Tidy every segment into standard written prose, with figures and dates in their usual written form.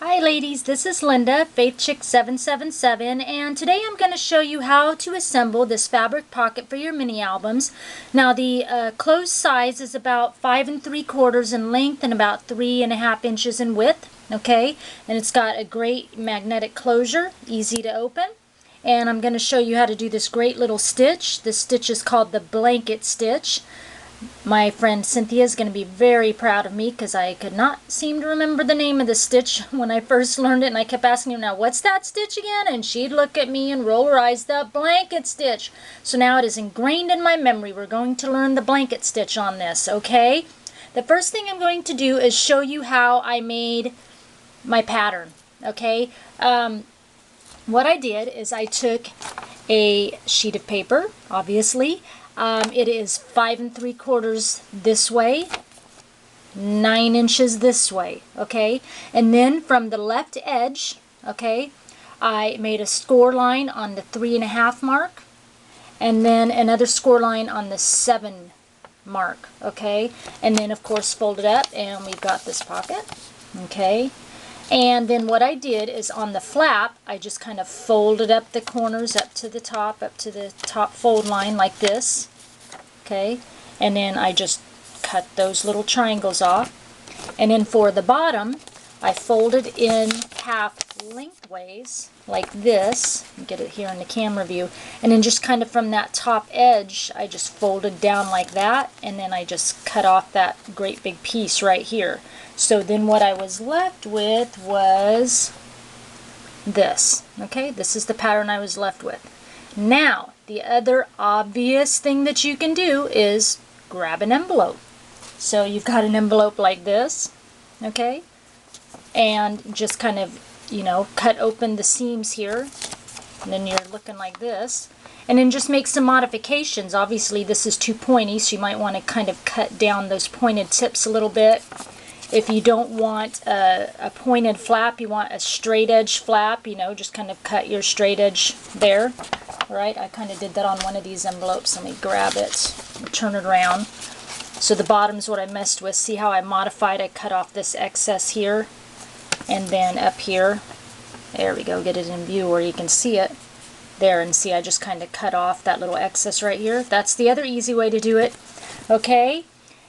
Hi ladies, this is Linda, FaithChick777, and today I'm going to show you how to assemble this fabric pocket for your mini albums. Now the closed size is about 5 3/4 in length and about 3.5 inches in width, okay? And it's got a great magnetic closure, easy to open. And I'm going to show you how to do this great little stitch. This stitch is called the blanket stitch. My friend Cynthia is going to be very proud of me because I could not seem to remember the name of the stitch when I first learned it, and I kept asking her, now what's that stitch again? And she'd look at me and roll her eyes, the blanket stitch. So now it is ingrained in my memory. We're going to learn the blanket stitch on this, okay? The first thing I'm going to do is show you how I made my pattern, okay? What I did is I took a sheet of paper, obviously. It is 5 3/4 this way, 9 inches this way, okay? And then from the left edge, okay, I made a score line on the 3.5 mark, and then another score line on the 7 mark, okay? And then of course folded up, and we've got this pocket, okay? And then what I did is on the flap, I just kind of folded up the corners up to the top fold line like this, okay? And then I just cut those little triangles off. And then for the bottom, I folded in half lengthways like this. Get it here in the camera view. And then just kind of from that top edge, I just folded down like that, and then I just cut off that great big piece right here. So then what I was left with was this, okay? This is the pattern I was left with. Now, the other obvious thing that you can do is grab an envelope. So you've got an envelope like this, okay? And just kind of, you know, cut open the seams here. And then you're looking like this. And then just make some modifications. Obviously this is too pointy, so you might want to kind of cut down those pointed tips a little bit. If you don't want a pointed flap, you want a straight edge flap, you know, just kind of cut your straight edge there. All right, I kind of did that on one of these envelopes. Let me grab it and turn it around. So the bottom's what I messed with. See how I modified? I cut off this excess here, and then up here, there we go, get it in view where you can see it. There, and see I just kind of cut off that little excess right here. That's the other easy way to do it. Okay?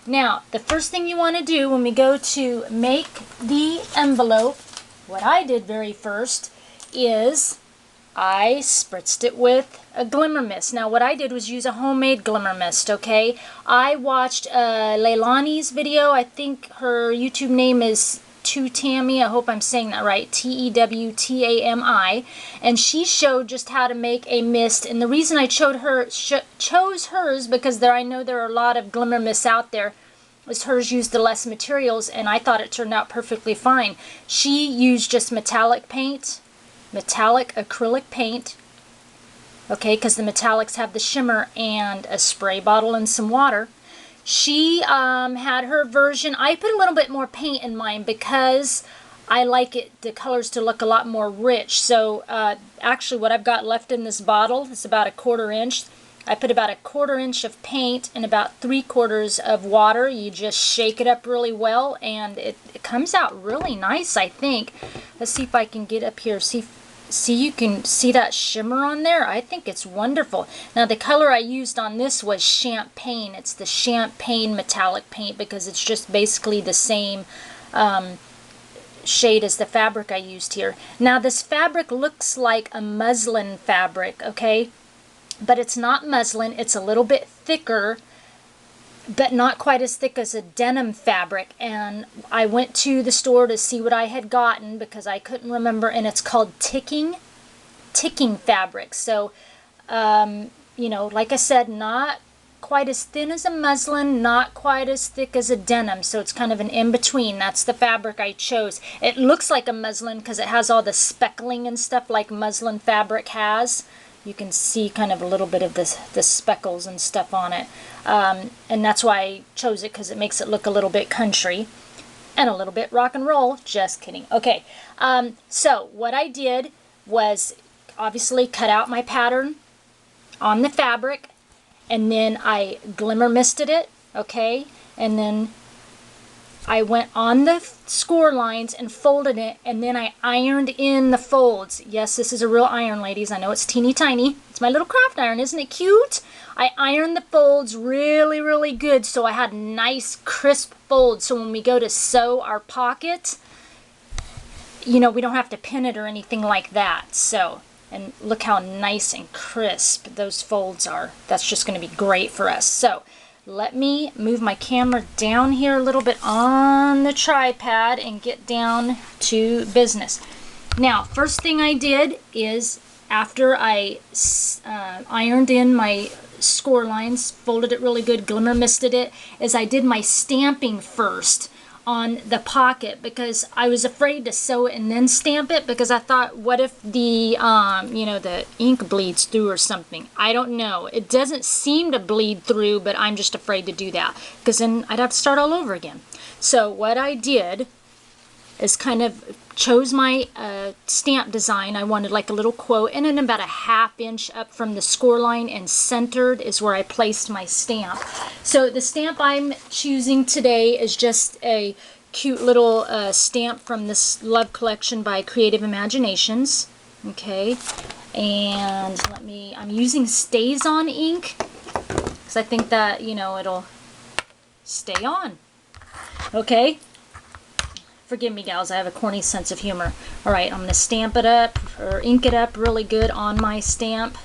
Now, the first thing you want to do when we go to make the envelope, what I did very first is I spritzed it with a glimmer mist. Now, what I did was use a homemade glimmer mist, okay? I watched Leilani's video. I think her YouTube name is Tammy. I hope I'm saying that right. Tewtami. And she showed just how to make a mist. And the reason I chose hers, because I know there are a lot of glimmer mists out there, is hers used the less materials, and I thought it turned out perfectly fine. She used just metallic paint, metallic acrylic paint, okay, because the metallics have the shimmer, and a spray bottle and some water. She had her version. I put a little bit more paint in mine because I like the colors to look a lot more rich. So actually what I've got left in this bottle is about 1/4 inch. I put about 1/4 inch of paint and about 3/4 of water. You just shake it up really well, and it comes out really nice, I think. Let's see if I can get up here. See, you can see that shimmer on there? I think it's wonderful. Now the color I used on this was champagne. It's the champagne metallic paint because it's just basically the same shade as the fabric I used here. Now this fabric looks like a muslin fabric, okay? But it's not muslin. It's a little bit thicker, but not quite as thick as a denim fabric. And I went to the store to see what I had gotten because I couldn't remember, and it's called ticking fabric. So you know, like I said, not quite as thin as a muslin, not quite as thick as a denim, so it's kind of an in-between. That's the fabric I chose. It looks like a muslin because it has all the speckling and stuff like muslin fabric has. You can see kind of a little bit of the speckles and stuff on it. And that's why I chose it, because it makes it look a little bit country and a little bit rock and roll. Just kidding. Okay, so what I did was obviously cut out my pattern on the fabric, and then I glimmer misted it, okay? And then I went on the score lines and folded it, and then I ironed in the folds. Yes, this is a real iron, ladies. I know it's teeny tiny. It's my little craft iron. Isn't it cute? I ironed the folds really, really good, so I had nice, crisp folds. So when we go to sew our pocket, you know, we don't have to pin it or anything like that. So, and look how nice and crisp those folds are. That's just going to be great for us. So, let me move my camera down here a little bit on the tripod and get down to business. Now, first thing I did is after I ironed in my score lines, folded it really good, glimmer misted it, is I did my stamping first on the pocket because I was afraid to sew it and then stamp it because I thought, what if the you know, the ink bleeds through or something? I don't know. It doesn't seem to bleed through, but I'm just afraid to do that because then I'd have to start all over again. So what I did is kind of chose my stamp design. I wanted like a little quote, and then about a 1/2 inch up from the score line and centered is where I placed my stamp. So the stamp I'm choosing today is just a cute little stamp from this Love Collection by Creative Imaginations. Okay, and I'm using Stays On ink because I think that, you know, it'll stay on. Okay. Forgive me, gals, I have a corny sense of humor. Alright, I'm going to stamp it up, or ink it up really good on my stamp.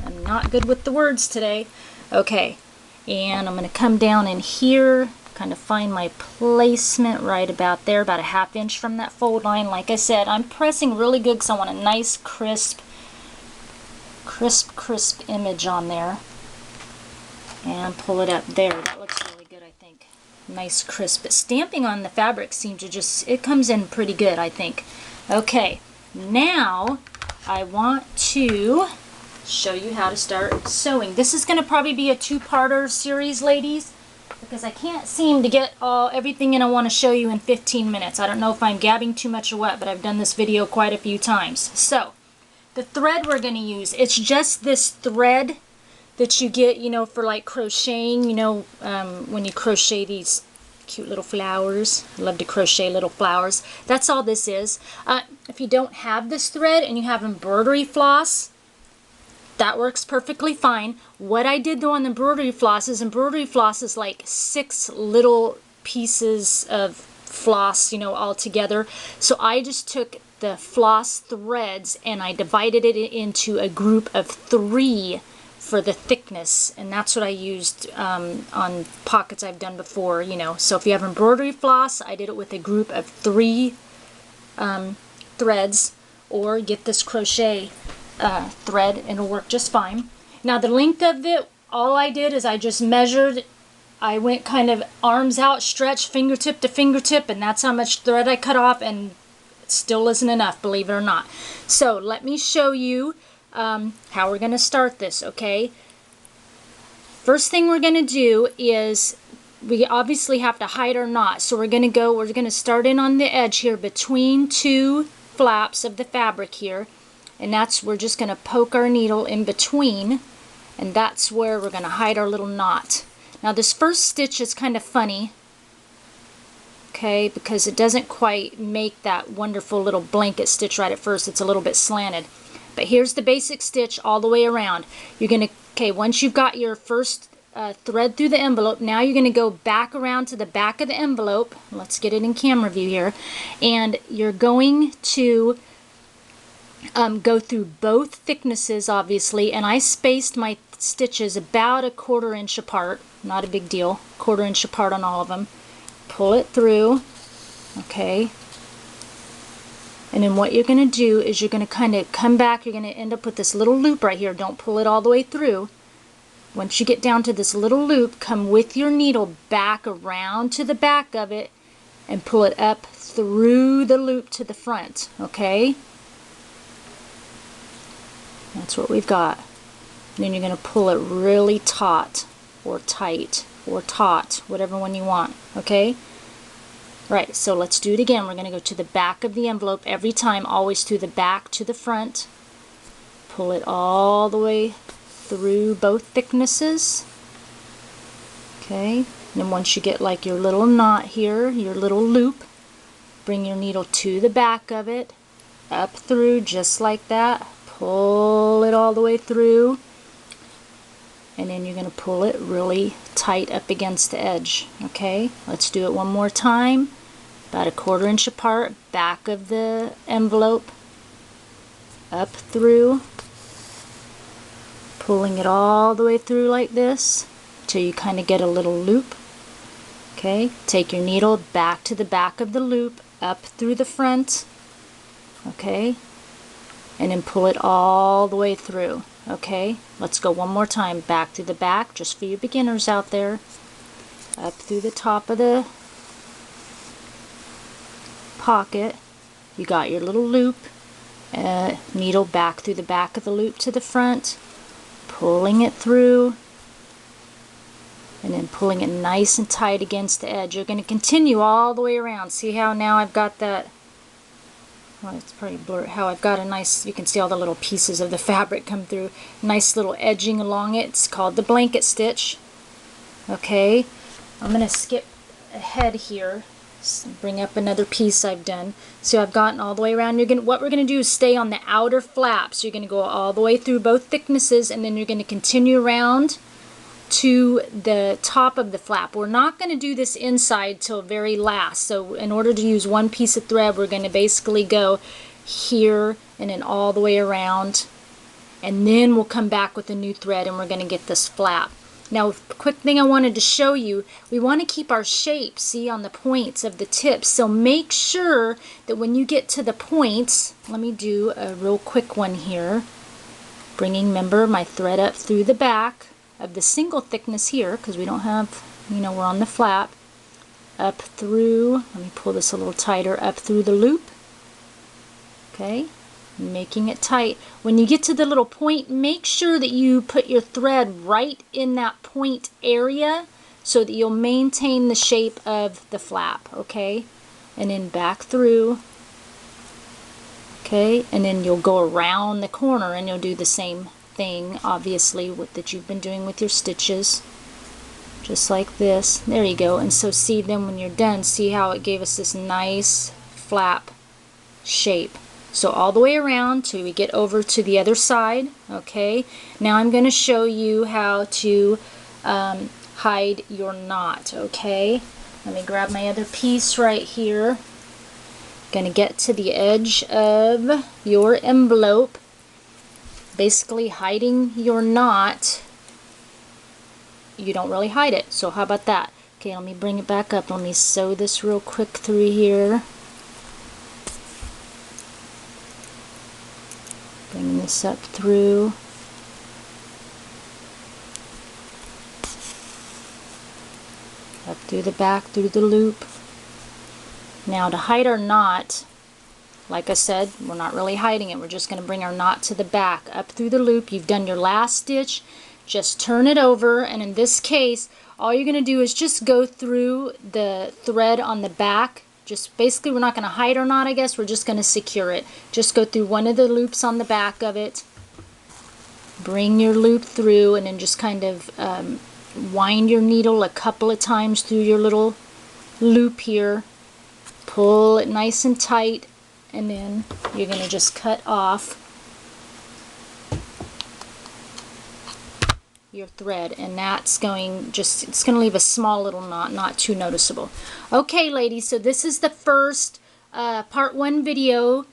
I'm not good with the words today. Okay, and I'm going to come down in here, kind of find my placement right about there, about a 1/2 inch from that fold line. Like I said, I'm pressing really good because I want a nice, crisp image on there. And pull it up there. That looks really good, I think. Nice crisp, but stamping on the fabric seems to just, it comes in pretty good, I think. Okay, now I want to show you how to start sewing. This is going to probably be a 2-parter series, ladies, because I can't seem to get everything in I want to show you in 15 minutes. I don't know if I'm gabbing too much or what, but I've done this video quite a few times. So, the thread we're going to use, it's just this thread that you get, you know, for like crocheting, you know, when you crochet these cute little flowers. I love to crochet little flowers. That's all this is. If you don't have this thread and you have embroidery floss, that works perfectly fine. What I did though on the embroidery floss is like 6 little pieces of floss, you know, all together. So I just took the floss threads and I divided it into a group of 3 for the thickness, and that's what I used on pockets I've done before, you know. So if you have embroidery floss, I did it with a group of 3 threads, or get this crochet thread and it'll work just fine. Now the length of it, all I did is I just measured. I went kind of arms out, stretched fingertip to fingertip, and that's how much thread I cut off, and it still isn't enough, believe it or not. So let me show you how we're going to start this, okay? First thing we're going to do is we obviously have to hide our knot. So we're going to start in on the edge here between 2 flaps of the fabric here. And we're just going to poke our needle in between, and that's where we're going to hide our little knot. Now this first stitch is kind of funny, okay, because it doesn't quite make that wonderful little blanket stitch right at first. It's a little bit slanted. But here's the basic stitch all the way around. You're going to, okay, once you've got your first thread through the envelope, now you're going to go back around to the back of the envelope. Let's get it in camera view here. And you're going to go through both thicknesses, obviously, and I spaced my stitches about a 1/4 inch apart. Not a big deal. 1/4 inch apart on all of them. Pull it through, okay. And then what you're going to do is you're going to kind of come back. You're going to end up with this little loop right here. Don't pull it all the way through. Once you get down to this little loop, come with your needle back around to the back of it and pull it up through the loop to the front, okay? That's what we've got. And then you're going to pull it really taut or tight or taut, whatever one you want, okay? Right, so let's do it again. We're going to go to the back of the envelope every time, always through the back to the front. Pull it all the way through both thicknesses. Okay, And then once you get like your little knot here, your little loop, bring your needle to the back of it, up through just like that, pull it all the way through, and then you're going to pull it really tight up against the edge. Okay, let's do it one more time. About a 1/4 inch apart, back of the envelope, up through, pulling it all the way through like this till you kind of get a little loop. Okay, take your needle back to the back of the loop, up through the front, okay, and then pull it all the way through. Okay, let's go one more time, back to the back, just for you beginners out there, up through the top of the pocket. You got your little loop, needle back through the back of the loop to the front, pulling it through, and then pulling it nice and tight against the edge. You're going to continue all the way around. See how now I've got that, well, it's pretty blurry, how I've got a nice, you can see all the little pieces of the fabric come through, nice little edging along it. It's called the blanket stitch. Okay, I'm going to skip ahead here, bring up another piece I've done. So I've gotten all the way around. What we're going to do is stay on the outer flaps. You're going to go all the way through both thicknesses, and then you're going to continue around to the top of the flap. We're not going to do this inside till very last. So in order to use one piece of thread, we're going to basically go here and then all the way around, and then we'll come back with a new thread and we're going to get this flap. Now, quick thing I wanted to show you, we want to keep our shape, see, on the points of the tips. So make sure that when you get to the points, let me do a real quick one here, bringing, remember, my thread up through the back of the single thickness here, because we don't have, you know, we're on the flap, up through, let me pull this a little tighter, up through the loop, okay, making it tight. When you get to the little point, make sure that you put your thread right in that point area so that you'll maintain the shape of the flap, okay, and then back through, okay, and then you'll go around the corner and you'll do the same thing, obviously, that you've been doing with your stitches, just like this. There you go. And so see, then when you're done, see how it gave us this nice flap shape. So all the way around till we get over to the other side. Okay, now I'm going to show you how to hide your knot. Okay, let me grab my other piece right here. Going to get to the edge of your envelope, basically hiding your knot. You don't really hide it, so how about that? Okay, let me bring it back up. Let me sew this real quick through here. Bringing this up through. Up through the back, through the loop. Now to hide our knot, like I said, we're not really hiding it. We're just going to bring our knot to the back, up through the loop. You've done your last stitch. Just turn it over, and in this case, all you're going to do is just go through the thread on the back. Just basically, we're not going to hide our knot, I guess. We're just going to secure it. Just go through one of the loops on the back of it. Bring your loop through, and then just kind of wind your needle a couple of times through your little loop here. Pull it nice and tight, and then you're going to just cut off your thread, and that's going it's going to leave a small little knot, not too noticeable. Okay, ladies, so this is the first part 1 video.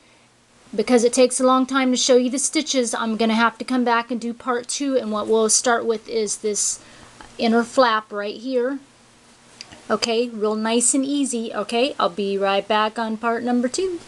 Because it takes a long time to show you the stitches, I'm going to have to come back and do part 2, and what we'll start with is this inner flap right here. Okay, real nice and easy. Okay, I'll be right back on part number 2.